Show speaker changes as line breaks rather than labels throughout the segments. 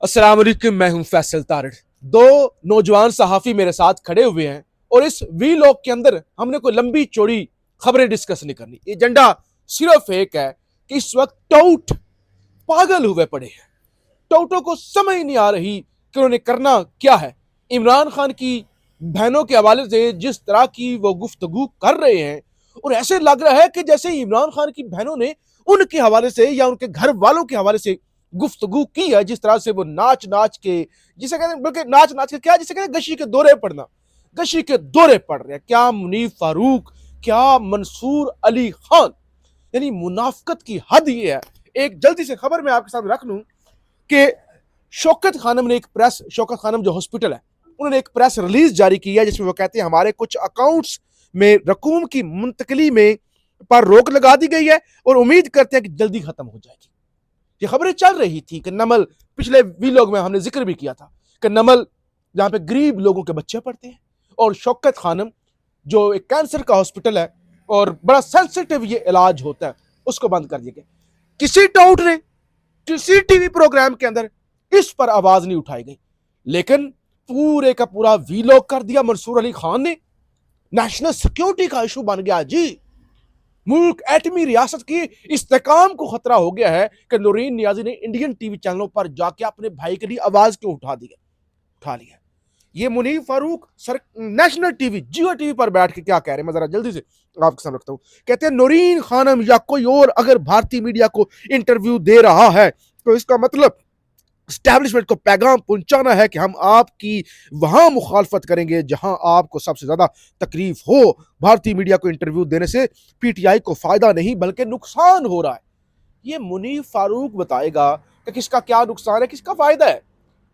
अस्सलाम वालेकुम, मैं हूं फैसल तारड़। दो नौजवान सहाफी मेरे साथ खड़े हुए हैं और इस वीलॉग के अंदर हमने कोई लंबी चौड़ी खबरें डिस्कस नहीं करनी। एजेंडा सिर्फ एक है कि इस वक्त टाउट पागल हुए पड़े हैं। टाउटों को समझ नहीं आ रही कि उन्होंने करना क्या है। इमरान खान की बहनों के हवाले से जिस तरह की वो गुफ्तगू कर रहे हैं और ऐसे लग रहा है कि जैसे इमरान खान की बहनों ने उनके हवाले से या उनके घर वालों के हवाले से गुफ्तगू की है। जिस तरह से वो नाच नाच के, जिसे कहते हैं, बल्कि नाच नाच के क्या, जिसे कहते हैं गशी के दौरे पड़ना, गशी के दौरे पड़ रहे हैं। क्या मुनीफ फारूक, क्या मंसूर अली खान, यानी मुनाफकत की हद ये है। एक जल्दी से खबर मैं आपके साथ रख लूं कि शौकत खानम ने एक प्रेस, शौकत खानम जो हॉस्पिटल है, उन्होंने एक प्रेस रिलीज जारी की है जिसमें वो कहते हैं हमारे कुछ अकाउंट्स में रकूम की मुंतकली में पर रोक लगा दी गई है और उम्मीद करते हैं कि जल्दी खत्म हो जाएगी। ये खबरें चल रही थी कि नमल, पिछले वीलॉग में हमने जिक्र भी किया था कि नमल जहां पे गरीब लोगों के बच्चे पढ़ते हैं, और शौकत खानम जो एक कैंसर का हॉस्पिटल है और बड़ा सेंसिटिव ये इलाज होता है, उसको बंद कर दिया गया। किसी टाउट ने किसी टीवी प्रोग्राम के अंदर इस पर आवाज नहीं उठाई गई, लेकिन पूरे का पूरा वीलॉग कर दिया मंसूर अली खान ने। नेशनल सिक्योरिटी का इशू बन गया जी। मुल्क एटमी रियासत की इस्तेकाम को खतरा हो गया है कि नूरीन नियाजी ने इंडियन टीवी चैनलों पर जाके अपने भाई के लिए आवाज क्यों उठा लिया। ये Munif Farooq sir national TV, Geo TV पर बैठ के क्या कह रहे हैं, मैं जरा जल्दी से आपके सामने रखता हूं। कहते हैं नूरीन खानम या कोई और अगर भारतीय मीडिया को इंटरव्यू दे रहा है तो इसका मतलब स्टैब्लिशमेंट को पैगाम पहुंचाना है कि हम आपकी वहां मुखालफत करेंगे जहां आपको सबसे ज्यादा तकलीफ हो। भारतीय मीडिया को इंटरव्यू देने से पीटीआई को फायदा नहीं बल्कि नुकसान हो रहा है। ये मुनीफ फारूक बताएगा कि किसका क्या नुकसान है, किसका फायदा है।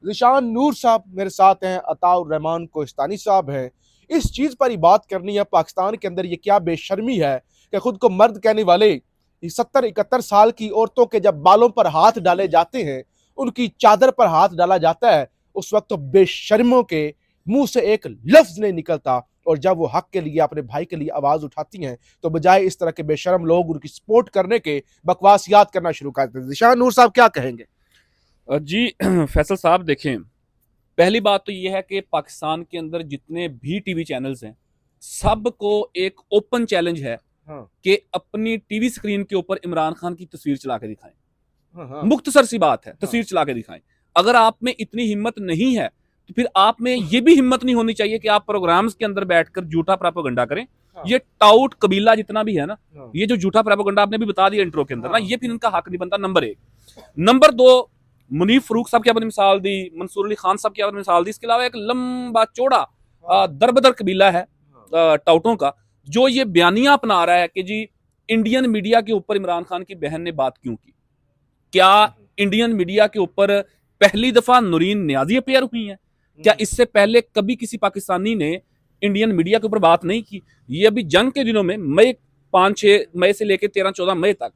जिशान नूर साहब मेरे साथ हैं, अताउर रहमान कोहिस्तानी साहब हैं। इस चीज पर ही बात करनी है, पाकिस्तान के अंदर ये क्या बेशर्मी है कि खुद को मर्द कहने वाले 70-71 साल की औरतों के जब बालों पर हाथ डाले जाते हैं, उनकी चादर पर हाथ डाला जाता है, उस वक्त तो बेशर्मों के मुंह से एक लफ्ज नहीं निकलता। और जब वो हक के लिए, अपने भाई के लिए आवाज उठाती हैं तो बजाय इस तरह के बेशर्म लोग उनकी सपोर्ट करने के बकवास याद करना शुरू कर देते हैं। जिशान नूर साहब क्या कहेंगे?
जी फैसल साहब देखें, पहली बात तो यह है कि पाकिस्तान के अंदर जितने भी टीवी चैनल्स हैं सबको एक ओपन चैलेंज है कि अपनी टीवी स्क्रीन के ऊपर इमरान खान की तस्वीर चला के दिखाएं। मुख्तसर सी बात है, तस्वीर चला के दिखाएं। अगर आप में इतनी हिम्मत नहीं है तो फिर आप में ये भी हिम्मत नहीं होनी चाहिए कि आप प्रोग्राम्स के अंदर बैठकर झूठा प्रोपेगेंडा करें। ये टाउट कबीला जितना भी है ना, ये जो झूठा प्रोपेगेंडा आपने भी बता दिया इंट्रो के अंदर ना, ये फिर इनका हक नहीं बनता। नंबर एक। नंबर दो, मुनीफ फरूक साहब की आपने मिसाल दी, मंसूर अली खान साहब की आपने मिसाल दी, इसके अलावा एक लंबा चौड़ा दरबदर कबीला है टाउटों का, जो ये बयानियां अपना रहा है कि जी इंडियन मीडिया के ऊपर इमरान खान की बहन ने बात क्यों की। क्या इंडियन मीडिया के ऊपर पहली दफा नूरीन नियाजी अपेयर हुई है? क्या इससे पहले कभी किसी पाकिस्तानी ने इंडियन मीडिया के ऊपर बात नहीं की? ये अभी जंग के दिनों में मई 5-6 मई से लेकर 13-14 मई तक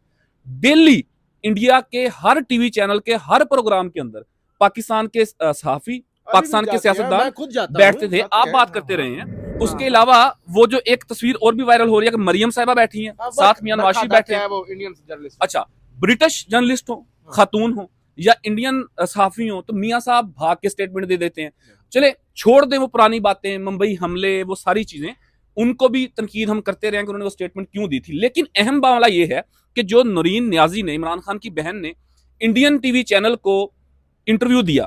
डेली इंडिया के हर टीवी चैनल के हर प्रोग्राम के अंदर पाकिस्तान के सहाफी, पाकिस्तान के सियासतदान बैठते थे, आप बात करते रहे हैं। उसके अलावा वो जो एक तस्वीर और भी वायरल हो रही है कि मरियम साहिबा बैठी हैं, साथ मियां नवाशी बैठे हैं, वो इंडियन जर्नलिस्ट, अच्छा ब्रिटिश जर्नलिस्ट हो, खातून हो या इंडियन सहाफी हो, तो मियां साहब भाग के स्टेटमेंट दे देते हैं। चले छोड़ दें वो पुरानी बातें, मुंबई हमले, वो सारी चीजें, उनको भी तनकीद हम करते रहे कि उन्होंने वो स्टेटमेंट क्यों दी थी। लेकिन अहम मामला ये है कि जो नूरीन नियाजी ने, इमरान खान की बहन ने इंडियन टीवी चैनल को इंटरव्यू दिया,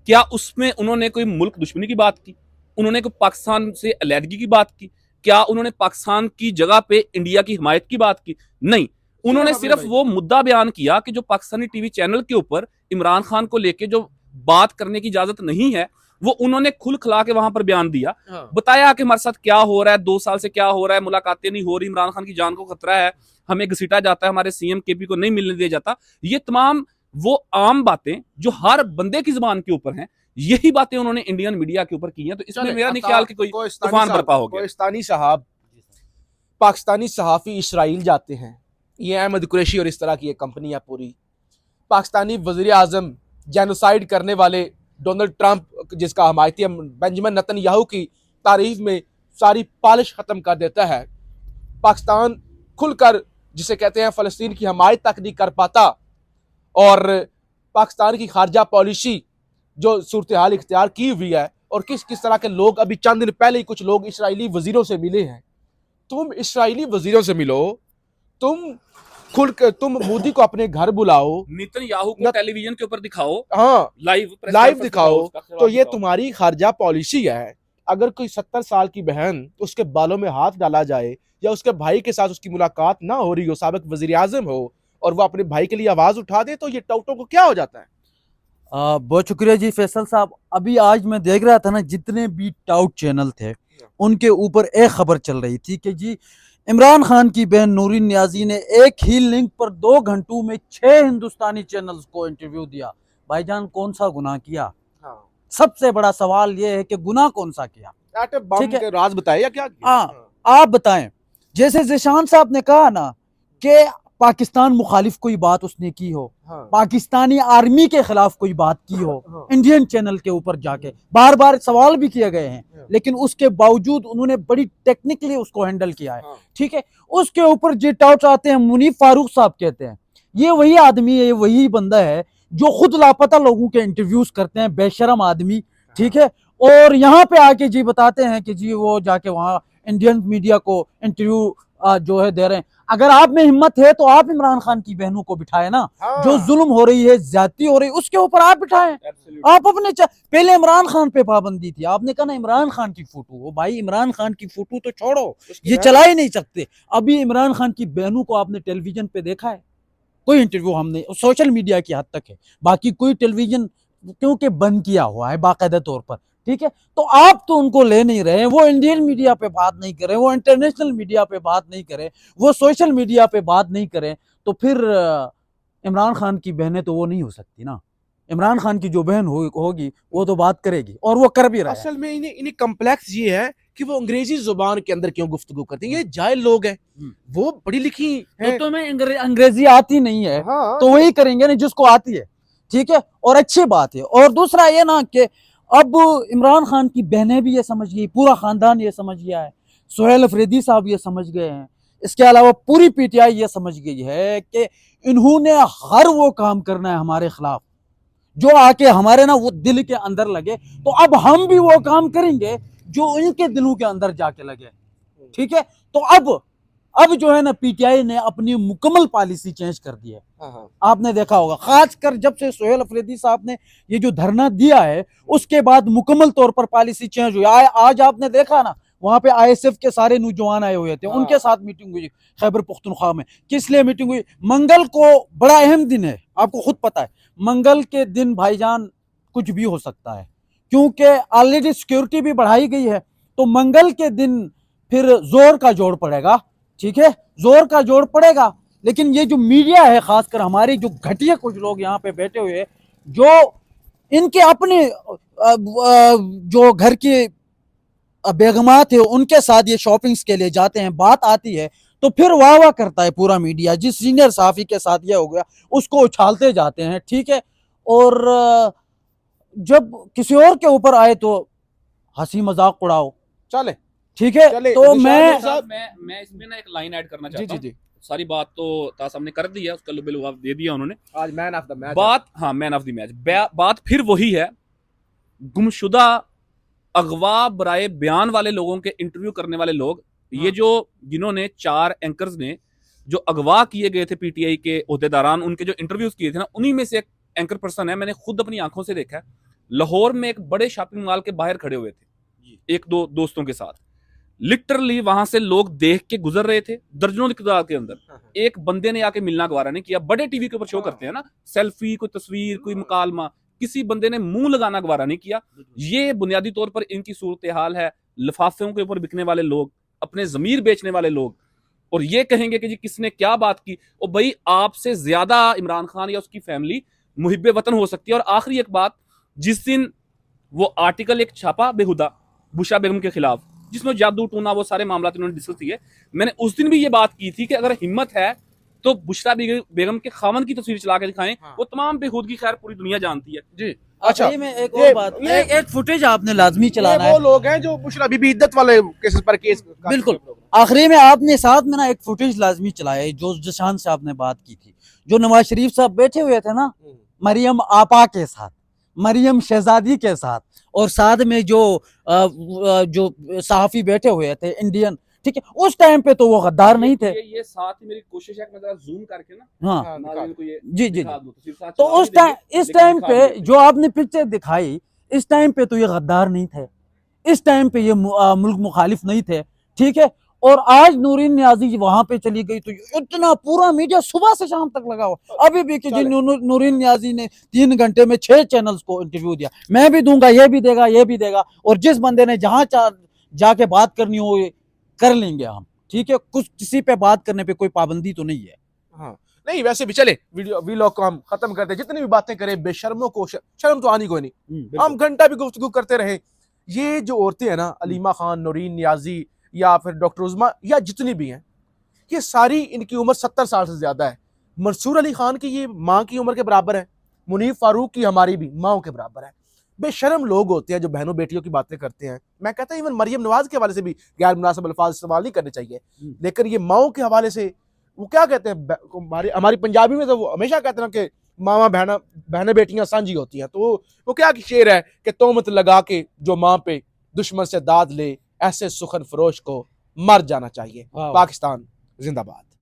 क्या उसमें उन्होंने कोई मुल्क दुश्मनी की बात की? उन्होंने कोई पाकिस्तान से अलहदगी की बात की? क्या उन्होंने पाकिस्तान की जगह पे इंडिया की हिमायत की बात की? नहीं, उन्होंने सिर्फ वो मुद्दा बयान किया कि जो पाकिस्तानी टीवी चैनल के ऊपर इमरान खान को लेके जो बात करने की इजाजत नहीं है, वो उन्होंने खुल खिला के वहां पर बयान दिया। बताया कि हमारे साथ क्या हो रहा है, 2 साल से क्या हो रहा है, मुलाकातें नहीं हो रही, इमरान खान की जान को खतरा है, हमें घसीटा जाता है, हमारे सीएम केपी को नहीं मिलने दिया जाता। ये तमाम वो आम बातें जो हर बंदे की जुबान के ऊपर हैं, यही बातें उन्होंने इंडियन मीडिया के ऊपर की हैं। तो इसमें मेरा नहीं ख्याल कि कोई तूफान बर्पा हो गया।
कोहिस्तानी साहब, पाकिस्तानी सहाफी इसराइल जाते हैं, ये अहमद कुरैशी और इस तरह की एक कंपनी है पूरी। पाकिस्तानी वज़ीर आज़म जेनोसाइड करने वाले डोनाल्ड ट्रंप, जिसका हमायती बेंजामिन नेतन्याहू की तारीफ में सारी पॉलिश खत्म कर देता है। पाकिस्तान खुलकर, जिसे कहते हैं, फ़लस्तीन की हमायत तक नहीं कर पाता और पाकिस्तान की खारजा पॉलिसी जो सूरत हाल इख्तियार की हुई है और किस किस तरह के लोग, अभी चंद दिन पहले ही कुछ लोग इस्राएली वजीरों से मिले हैं। तुम इस्राएली वजीरों से मिलो, तुम मोदी को अपने घर बुलाओ,
नेतन्याहू को टेलीविजन के ऊपर दिखाओ,
हाँ लाइव दिखाओ, तो ये
तुम्हारी
तुम्हारी खारजा पॉलिसी है। अगर कोई 70 साल की बहन, उसके बालों में हाथ डाला जाए या उसके भाई के साथ उसकी मुलाकात ना हो रही हो, साबिक वजीर आजम हो, और वो अपने भाई के लिए आवाज उठा दे, तो ये टाउटों को क्या हो जाता है?
बहुत शुक्रिया जी फैसल साहब। अभी आज मैं देख रहा था ना, जितने भी टाउट चैनल थे उनके ऊपर एक खबर चल रही थी कि जी इमरान खान की बहन नूरीन नियाजी ने एक ही लिंक पर 2 घंटों में 6 हिंदुस्तानी चैनल्स को इंटरव्यू दिया। भाईजान कौन सा गुनाह किया? सबसे बड़ा सवाल यह है कि गुनाह कौन सा किया?
ठीक है, राज बताए या क्या?
हाँ, आप बताएं। जैसे जिशान साहब ने कहा ना कि पाकिस्तान मुखालिफ कोई बात उसने की हो, पाकिस्तानी आर्मी के खिलाफ कोई बात की हो, इंडियन चैनल के ऊपर जाके बार बार सवाल भी किए गए हैं, लेकिन उसके बावजूद उन्होंने बड़ी टेक्निकली उसको हैंडल किया है। ठीक है, उसके ऊपर जो टाउट आते हैं, मुनीफ फारूक साहब कहते हैं ये वही आदमी है, ये वही बंदा है जो खुद लापता लोगों के इंटरव्यूज करते हैं, बेशरम आदमी। ठीक है, और यहाँ पे आके जी बताते हैं कि जी वो जाके वहाँ इंडियन मीडिया को इंटरव्यू जो है दे रहे हैं। अगर आप में हिम्मत है तो आप इमरान खान की बहनों को बिठाए ना, जो जुल्म हो रही है, ज्यादती हो रही है, उसके ऊपर आप बिठाएं। आप अपने पहले इमरान खान पे पाबंदी थी, आपने कहा ना इमरान खान की फोटो, वो भाई इमरान खान की फोटो तो छोड़ो, ये चला ही नहीं सकते। अभी इमरान खान की बहनों को आपने टेलीविजन पे देखा है? कोई इंटरव्यू हमने, सोशल मीडिया की हद तक है, बाकी कोई टेलीविजन क्योंकि बंद किया हुआ है बाकायदा तौर पर। ठीक है, तो आप तो उनको ले नहीं रहे, वो इंडियन मीडिया पे बात नहीं करें, वो इंटरनेशनल मीडिया पे बात नहीं करें, वो सोशल मीडिया पे बात नहीं करें, तो फिर इमरान खान की बहनें तो वो नहीं हो सकती ना। इमरान खान की जो बहन होगी वो तो बात करेगी, और वो कर भी रहा है।
असल में इन्हें कम्प्लेक्स ये है कि वो अंग्रेजी जुबान के अंदर क्यों गुफ्तगू करते हैं। ये जाहिल लोग हैं, वो पढ़ी लिखी है,
तो मैं अंग्रेजी आती नहीं है,
हाँ।
तो वही करेंगे ना जिसको आती है। ठीक है, और अच्छी बात है। और दूसरा ये ना कि अब इमरान खान की बहनें भी ये समझ गई, पूरा खानदान ये समझ गया है, सुहेल अफरीदी साहब ये समझ गए हैं, इसके अलावा पूरी पीटीआई ये समझ गई है कि इन्होंने हर वो काम करना है हमारे खिलाफ जो आके हमारे ना वो दिल के अंदर लगे, तो अब हम भी वो काम करेंगे जो इनके दिलों के अंदर जाके लगे। ठीक है, तो अब जो है ना पीटीआई ने अपनी मुकम्मल पॉलिसी चेंज कर दी है। आपने देखा होगा, खासकर जब से सुहेल अफरीदी साहब ने ये जो धरना दिया है उसके बाद मुकम्मल तौर पर पॉलिसी चेंज हुई। आज आपने देखा ना, वहां पे आईएसएफ के सारे नौजवान आए हुए थे, उनके साथ मीटिंग हुई खैबर पख्तूनख्वा में। किस लिए मीटिंग हुई? मंगल को बड़ा अहम दिन है, आपको खुद पता है, मंगल के दिन भाईजान कुछ भी हो सकता है, क्योंकि ऑलरेडी सिक्योरिटी भी बढ़ाई गई है। तो मंगल के दिन फिर जोर का जोड़ पड़ेगा। ठीक है, जोर का जोड़ पड़ेगा। लेकिन ये जो मीडिया है, खासकर हमारी जो घटिया कुछ लोग यहाँ पे बैठे हुए, जो इनके अपने जो घर की बेगमात है उनके साथ ये शॉपिंग्स के लिए जाते हैं, बात आती है तो फिर वाह वाह करता है पूरा मीडिया। जिस सीनियर सहाफी के साथ ये हो गया उसको उछालते जाते हैं। ठीक है, और जब किसी और के ऊपर आए तो हंसी मजाक उड़ाओ,
चले।
ठीक है, तो मैं
इसमें ना एक लाइन ऐड करना चाहता हूं। सारी बात तो तासाब ने कर दी है, उसका लुबे लुआब दे दिया उन्होंने।
आज मैन ऑफ द मैच
बात, हाँ मैन ऑफ द मैच। बात फिर वही है, गुमशुदा अगवा बराए बयान वाले लोगों के इंटरव्यू करने वाले लोग। ये जो जिन्होंने 4 एंकर्स ने जो अगवा किए गए थे पीटीआई के ओहदेदारान, उनके जो इंटरव्यूज किए थे ना, उन्हीं में से एक एंकर पर्सन है, मैंने खुद अपनी आंखों से देखा है। लाहौर में एक बड़े शॉपिंग मॉल के बाहर खड़े हुए थे एक दो दोस्तों के साथ, लिटरली वहां से लोग देख के गुजर रहे थे दर्जनों की तादाद के अंदर। एक बंदे ने आके मिलना गवारा नहीं किया। बड़े टीवी के ऊपर शो करते हैं ना, सेल्फी, कोई तस्वीर, कोई मुकालमा, किसी बंदे ने मुंह लगाना गवारा नहीं किया। ये बुनियादी तौर पर इनकी सूरत हाल है। लिफाफों के ऊपर बिकने वाले लोग, अपने जमीर बेचने वाले लोग, और ये कहेंगे कि जी किसने क्या बात की। और भाई आपसे ज्यादा इमरान खान या उसकी फैमिली मुहिब्बे वतन हो सकती है। और आखिरी एक बात, जिस दिन वो आर्टिकल एक छापा बेहुदा बुशरा बेगम के खिलाफ, जिसमें जादू टूना वो सारे मामला इन्होंने डिस्कस किए, मैंने उस दिन भी ये बात की थी कि अगर हिम्मत है तो बुशरा बेगम के खामन की तस्वीर चला के दिखाएं। वो तमाम बेखुदगी खैर पूरी दुनिया जानती है जी।
अच्छा, में एक और बात, एक फुटेज आपने लाजमी चलाना है।
वो लोग हैं जो बुशरा बीबी इद्दत वाले केसेस पर केस,
बिल्कुल आखिरी में आपने साथ में ना एक फुटेज लाजमी चलाया है जो जशान से आपने बात की थी, जो नवाज शरीफ साहब बैठे हुए थे ना मरियम आपा के साथ, मरियम शहजादी के साथ, और साथ में जो सहाफी बैठे हुए थे इंडियन, ठीक है, उस टाइम पे तो वो गद्दार नहीं थे।
ये साथ ही मेरी कोशिश है कि मैं जरा जूम करके ना
हाँ
नाज़रीन को ये
जी जी
दिखा
जी।
दूं, तो सिर्फ साथ
तो
चला
उस
नहीं
टाइम
देंगे,
इस
लेकिन
टाइम
दिखा
पे
भी देंगे।
जो आपने पिक्चर दिखाई, इस टाइम पे तो ये गद्दार नहीं थे, इस टाइम पे ये मुल्क मुखालिफ नहीं थे, ठीक है। और आज नूरीन नियाजी वहां पे चली गई तो इतना पूरा मीडिया सुबह से शाम तक लगा हुआ अभी भी कि जी नूरीन नियाजी ने 3 घंटे में 6 चैनल्स को इंटरव्यू दिया, मैं भी दूंगा, ये भी देगा, ये भी देगा, और जिस बंदे ने जहां जाके बात करनी हो ये कर लेंगे हम, ठीक है। कुछ किसी पे बात करने पे कोई पाबंदी तो नहीं है।
हाँ नहीं, वैसे भी चले वीडियो वीलॉग को हम खत्म करते हैं। जितनी भी बातें करें, बेशर्मों को शर्म तो आनी कोई नहीं, हम घंटा भी गुफ्तगू करते रहे। ये जो औरतें हैं ना, अलीमा खान, नूरीन नियाजी या फिर डॉक्टर उज़मा या जितनी भी हैं, ये सारी, इनकी उम्र 70 साल से ज्यादा है। मंसूर अली खान की ये माँ की उम्र के बराबर है, मुनीफ फारूक की हमारी भी माओ के बराबर है। बेशर्म लोग होते हैं जो बहनों बेटियों की बातें करते हैं। मैं कहता हूँ इवन मरियम नवाज के हवाले से भी गैर मुनासिब अल्फाज इस्तेमाल नहीं करने चाहिए, लेकिन ये माओ के हवाले से वो क्या कहते हैं, हमारी पंजाबी में तो वो हमेशा कहते हैं कि मामा बहनें बेटियां सांझी होती हैं। तो वो क्या शेर है कि तोहमत लगा के जो माँ पे दुश्मन से दाद ले, ऐसे सुखन फरोश को मर जाना चाहिए। पाकिस्तान जिंदाबाद।